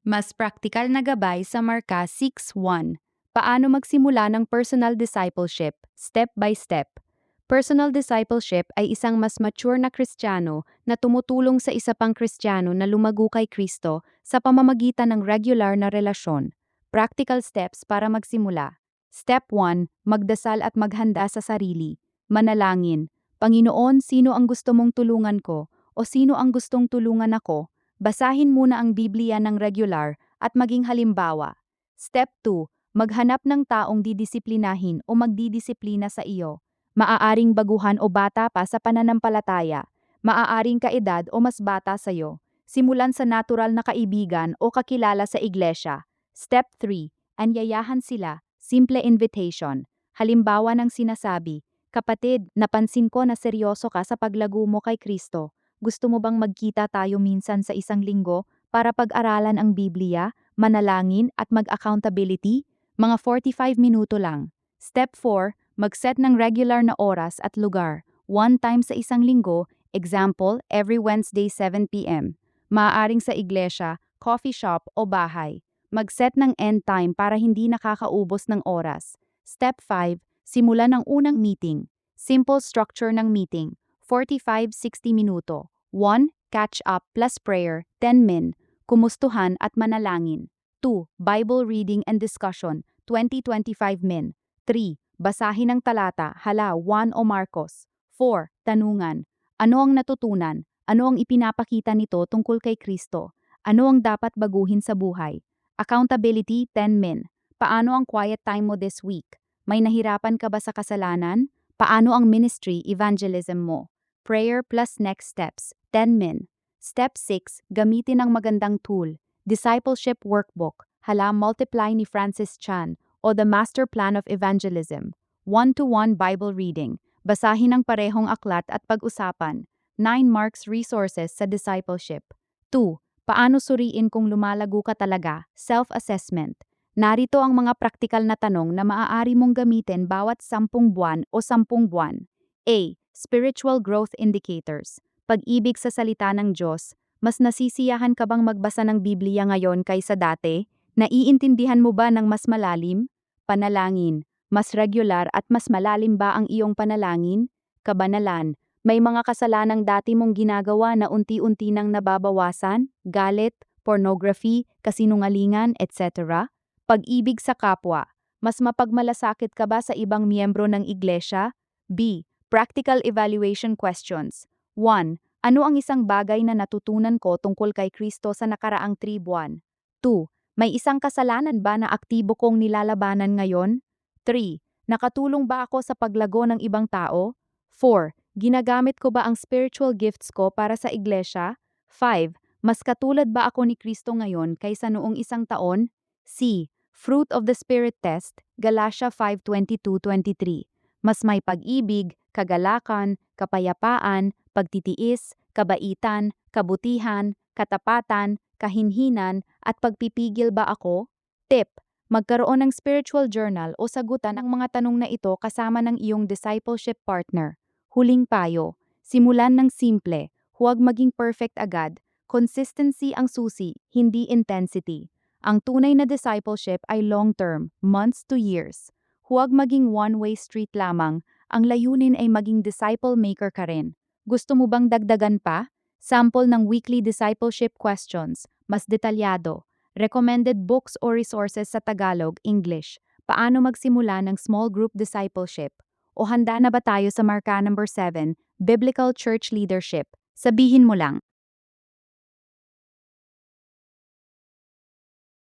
Mas praktikal na gabay sa Marka 6:1. Paano magsimula ng personal discipleship, step by step. Personal discipleship ay isang mas mature na Kristiyano na tumutulong sa isa pang Kristiyano na lumago kay Kristo sa pamamagitan ng regular na relasyon. Practical steps para magsimula. Step 1, magdasal at maghanda sa sarili. Manalangin. Panginoon, sino ang gusto mong tulungan ko? O sino ang gustong tulungan ako? Basahin muna ang Biblia ng regular at maging halimbawa. Step 2, maghanap ng taong didisiplinahin o magdidisiplina sa iyo. Maaaring baguhan o bata pa sa pananampalataya. Maaaring kaedad o mas bata sa iyo. Simulan sa natural na kaibigan o kakilala sa iglesia. Step 3, anyayahan sila, simple invitation. Halimbawa ng sinasabi, kapatid, napansin ko na seryoso ka sa paglago mo kay Kristo. Gusto mo bang magkita tayo minsan sa isang linggo para pag-aralan ang Biblia, manalangin at mag-accountability? Mga 45 minuto lang. Step 4, mag-set ng regular na oras at lugar. One time sa isang linggo, example, every Wednesday 7 p.m. Maaaring sa iglesia, coffee shop o bahay. Mag-set ng end time para hindi nakakaubos ng oras. Step 5, simulan ng unang meeting. Simple structure ng meeting. 45-60 minuto. 1. Catch up plus prayer, 10 min. Kumustuhan at manalangin. 2. Bible reading and discussion, 20-25 min. 3. Basahin ang talata, hala, Juan o Marcos. 4. Tanungan. Ano ang natutunan? Ano ang ipinapakita nito tungkol kay Kristo? Ano ang dapat baguhin sa buhay? Accountability, 10 min. Paano ang quiet time mo this week? May nahirapan ka ba sa kasalanan? Paano ang ministry, evangelism mo? Prayer plus next steps, 10 min. Step 6, gamitin ang magandang tool. Discipleship Workbook, hala multiply ni Francis Chan, o The Master Plan of Evangelism. 1-to-1 Bible reading, basahin ang parehong aklat at pag-usapan. 9 marks resources sa discipleship. 2. Paano suriin kung lumalago ka talaga? Self-assessment. Narito ang mga praktikal na tanong na maaari mong gamitin bawat 10 buwan o 10 buwan. A. Spiritual Growth Indicators. Pag-ibig sa salita ng Diyos, mas nasisiyahan ka bang magbasa ng Biblia ngayon kaysa dati? Naiintindihan mo ba ng mas malalim? Panalangin. Mas regular at mas malalim ba ang iyong panalangin? Kabanalan. May mga kasalanang dati mong ginagawa na unti-unti nang nababawasan? Galit, pornography, kasinungalingan, etc.? Pag-ibig sa kapwa. Mas mapagmalasakit ka ba sa ibang miyembro ng iglesia? B. Practical evaluation questions. 1. Ano ang isang bagay na natutunan ko tungkol kay Kristo sa nakaraang 3 buwan? 2. May isang kasalanan ba na aktibo kong nilalabanan ngayon? 3. Nakatulong ba ako sa paglago ng ibang tao? 4. Ginagamit ko ba ang spiritual gifts ko para sa iglesia? 5. Mas katulad ba ako ni Kristo ngayon kaysa noong isang taon? C. Fruit of the Spirit Test, Galatia 5:22-23. Mas may pag-ibig, kagalakan, kapayapaan, pagtitiis, kabaitan, kabutihan, katapatan, kahinhinan, at pagpipigil ba ako? Tip: magkaroon ng spiritual journal o sagutan ang mga tanong na ito kasama ng iyong discipleship partner. Huling payo: simulan ng simple, huwag maging perfect agad. Consistency ang susi, hindi intensity. Ang tunay na discipleship ay long-term, months to years. Huwag maging one-way street lamang, ang layunin ay maging disciple maker ka rin. Gusto mo bang dagdagan pa? Sample ng weekly discipleship questions, mas detalyado. Recommended books or resources sa Tagalog, English. Paano magsimula ng small group discipleship? O handa na ba tayo sa marka number 7, Biblical Church Leadership? Sabihin mo lang.